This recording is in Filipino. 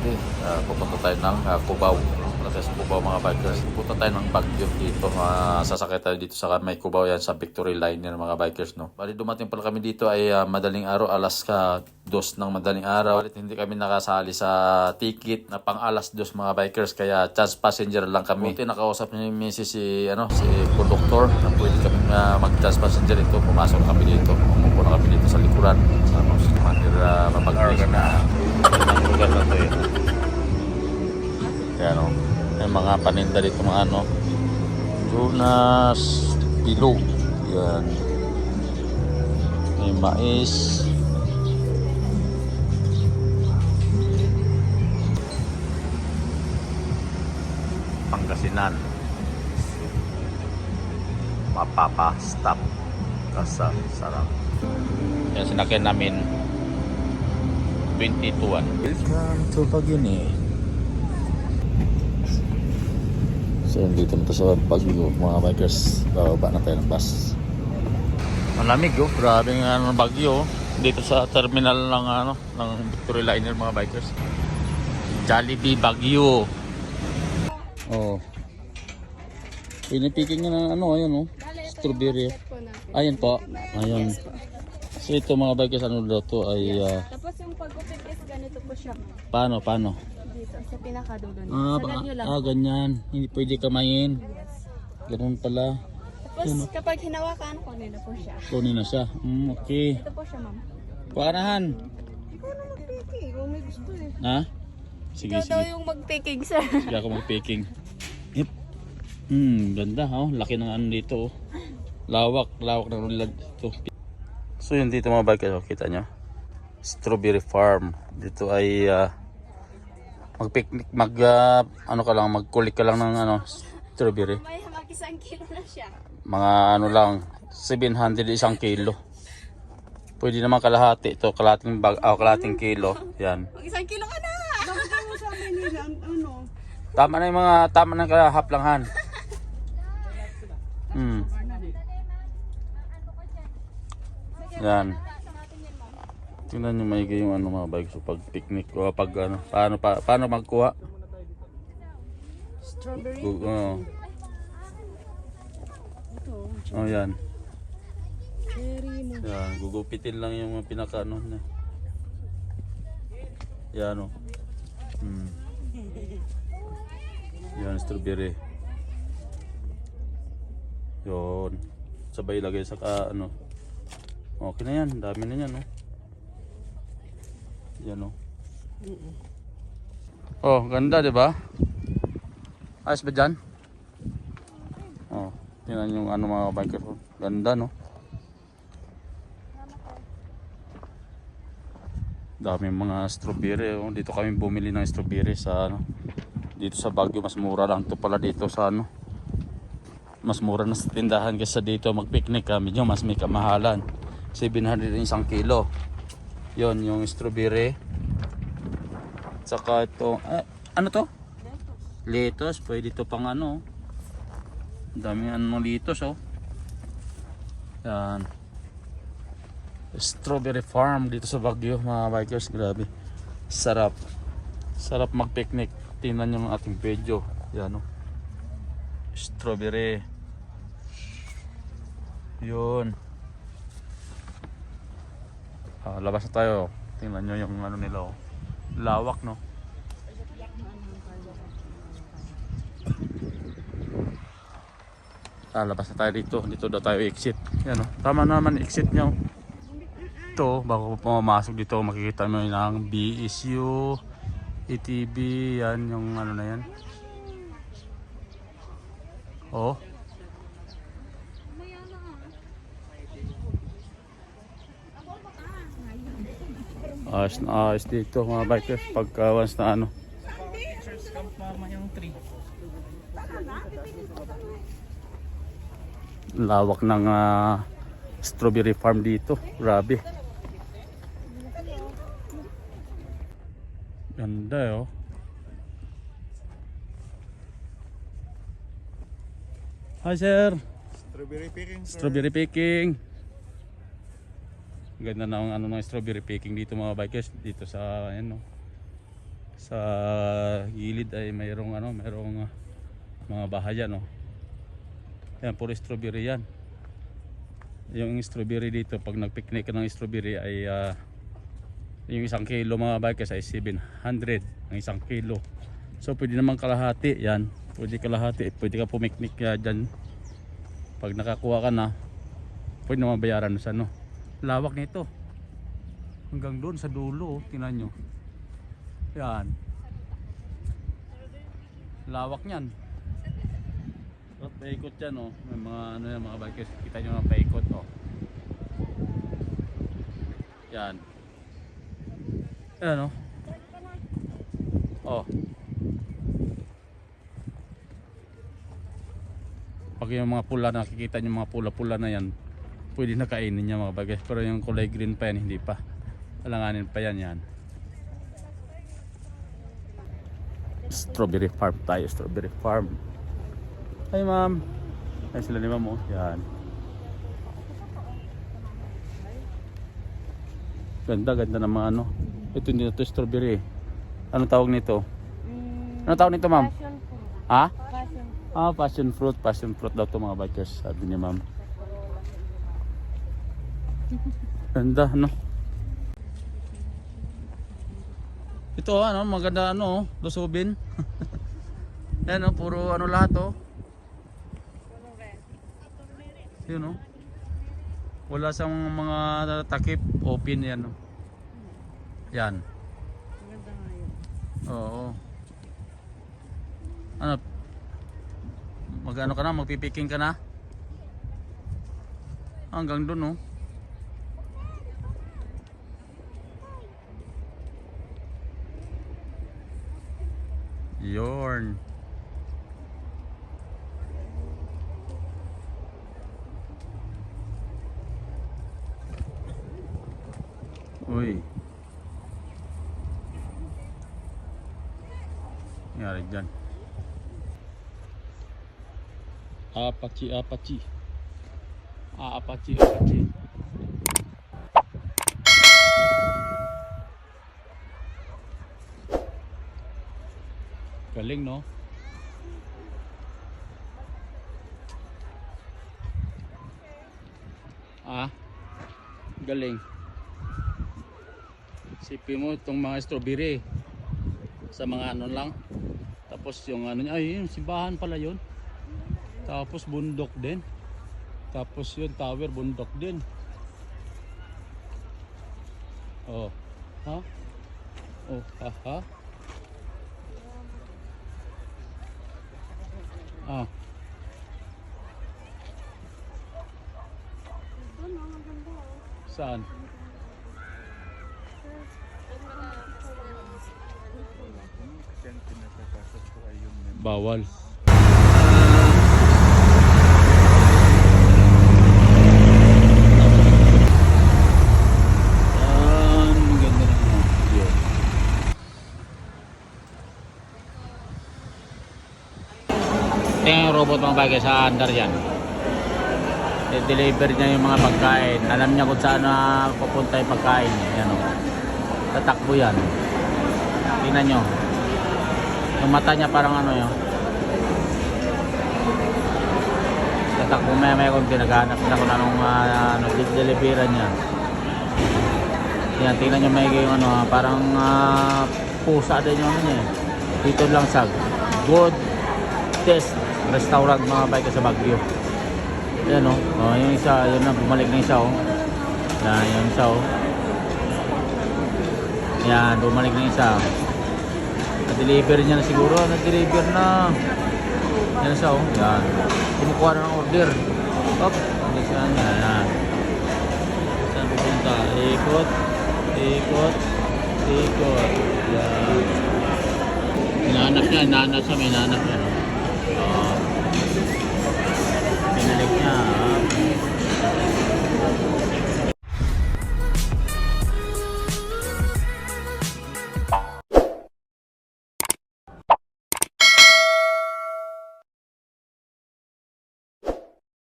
Saturday, pupunta tayo ng Cubao. Kasi sa Cubao mga bikers, pupunta tayo ng Baguio dito. Sasakay tayo dito sa may Cubao yan sa Victory Liner mga bikers, no. Bali dumating pala kami dito ay madaling araw, alas 2 ng madaling araw. Balit hindi kami nakasali sa ticket na pang alas 2 mga bikers, kaya chance passenger lang kami. Buti nakausap niya yung misis si conductor na pwede kami mag-chance passenger dito. Pumasok kami dito. Umupo na kami dito sa likuran. Sa Manila mapag-organ na. Ang lugar na to eh. Kaya no, may mga paninda dito mga tunas, bilog. Yan. May mais. Pangasinan. Mapapa stop. Kasa sarap. Yan sinakyan namin 22-an. Welcome to Baguio. So dito na sa Baguio mga bikers. Bababa na tayo ng bus. Malamig oh, grabe nga ng Baguio dito sa terminal ng ng Victory Liner mga bikers. Jollibee Baguio. Oh. Pinipiking nga ng ayun strawberry. Ayun po. Ayun. So ito mga bikers daw to ay tapos yung pag-upit is ganito po siya. Paano? Dito sa pinakadulo niya. Ganyan. Hindi pwede kamayin. Yes. Ganun pala. Tapos kapag hinawakan, kunin na po siya. Kunin na siya. Okay. Ito po siya, ma'am. Paanahan. Ikaw na mag-picking. Kung may gusto eh. Ha? Sige. Ikaw daw yung mag-picking, sir. Sige ako mag-picking. Yep. Ganda laki ng dito. Lawak ng ulad dito. So yun dito mga bikers, kita nyo. Strawberry farm. Dito ay mag-picnic, mag-kulik ka lang ng strawberry. May mag-isang kilo na siya. Mga lang, 700 isang kilo. Pwede naman kalahati ito, kalating kilo. Yan. Mag-isang kilo ka na! Bakit mo sabi nila, Tama na tama na kahaplangan. Yan. Tingnan nyo maigi yung mga bikes so, pag picnic o pag paano magkuha? Strawberry? Oh yan. Cherry mo. Yan, gugupitin lang yung pinaka niya. Yan Yan, strawberry. Yun. Sabay lagay sa Okay na yan, dami na yan Yan Oh, ganda 'di ba? Ayos ba dyan? Oh, tingnan yung mga biker ko. Ganda Daming mga strawberry Dito kami bumili ng strawberry sa dito sa Baguio. Mas mura lang to pala dito sa mas mura na sa tindahan kaysa dito mag-picnic kami. Medyo mas may kamahalan. 700 isang kilo. Yon yung strawberry. Saka ito, ano to? Lettuce. Pwede ito pang daming lettuce Yan. Strawberry farm dito sa Baguio mga bikers. Grabe. Sarap. Sarap mag-picnic. Tingnan yung ating video. Yan strawberry. Yun. Labas na tayo. Tingnan nyo yung nila lawak labas na tayo dito daw tayo exit. Yan tama naman exit nyo. Ito bago pumasok dito makikita mo yung BSU, ATV. Yan yung na yan. Ayos dito mga bikers pagka once na lawak ng strawberry farm dito. Grabe. Ganda Hi sir. Strawberry picking. Ganda na ang ng strawberry picking dito mga bikers dito sa Sa gilid ay mayroong mga bahayan, no. Yan, puro strawberry yan. Yung strawberry dito, pag nagpicnic ka ng strawberry ay yung 1 kilo mga bikers ay 700 ang 1 kilo. So pwede naman kalahati yan. Pwede kalahati, pwede ka pumiknik dyan. Pag nakakuha ka na, pwede naman bayaran sa ano. Lawak nito. Hanggang doon sa dulo, tingnan nyo. Yan. Lawak niyan. At paikot yan, oh. May mga yan, mga bikers. Kita nyo mga paikot, oh. Yan. Yan, oh. Oh. Pag yung mga pula, nakikita nyo mga pula-pula na yan, pwede na kainin niya mga bikers. Pero yung kulay green pa yan, hindi pa. Alanganin pa yan, yan. Strawberry farm tayo, strawberry farm. Hi ma'am. Ay sila ni ma'am, oh. Yan. Ganda, ganda ng mga ano. Ito hindi na ito strawberry. Ano tawag nito? Ano tawag nito ma'am? Passion fruit. Ha? Passion. Ah, passion fruit. Passion fruit daw ito mga bikers, sabi ni ma'am. Ganda, ano? Ito ano, maganda ano, lusubin. Yan oh, puro ano lahat oh. Yun oh. Wala sa mga takip, open yan oh. Yan. Maganda nga yun. Oo. Ano? Magano ka na, magpipiking ka na? Hanggang doon oh. Yorn. Uy. Nangyari dyan. Apache, apache. Apache, apache. Galing no? Galing. Sipin mo itong mga strawberry sa mga ano lang. Tapos yung ano niya, ay yung simbahan pala yun. Tapos bundok din. Tapos yun tower, bundok din. Oh. Ha? Oh, ha? Ah. Saan? Bawal. Maganda na yun. Ito yung robot mga bagay sa under yan. I-deliver niya yung mga pagkain. Alam niya kung saan na pupunta yung pagkain. Yan o. Tatakbo yan. Tingnan nyo. Yung mata niya parang ano yun. Tatakbo may kung pinaghanap na kung anong deliveran niya. Yan, tingnan nyo may yung ano. Parang pusa din yung ano niya. Dito lang sa Good Test Restaurant mga bike sa Baguio. Yan o, yung isa, yun na, bumalik na isa o. Yan, yung isa o. Yan, bumalik na isa. Na-deliver niya na siguro, na-deliver na. Yan isa o, yan. Kumukuha na ng order. Op, hindi siya niya, yan. Saan pupunta? Ikot, ikot, ikot. Yan. Hinahanap niya, hinahanap siya, may hinahanap niya. Pinalik niya.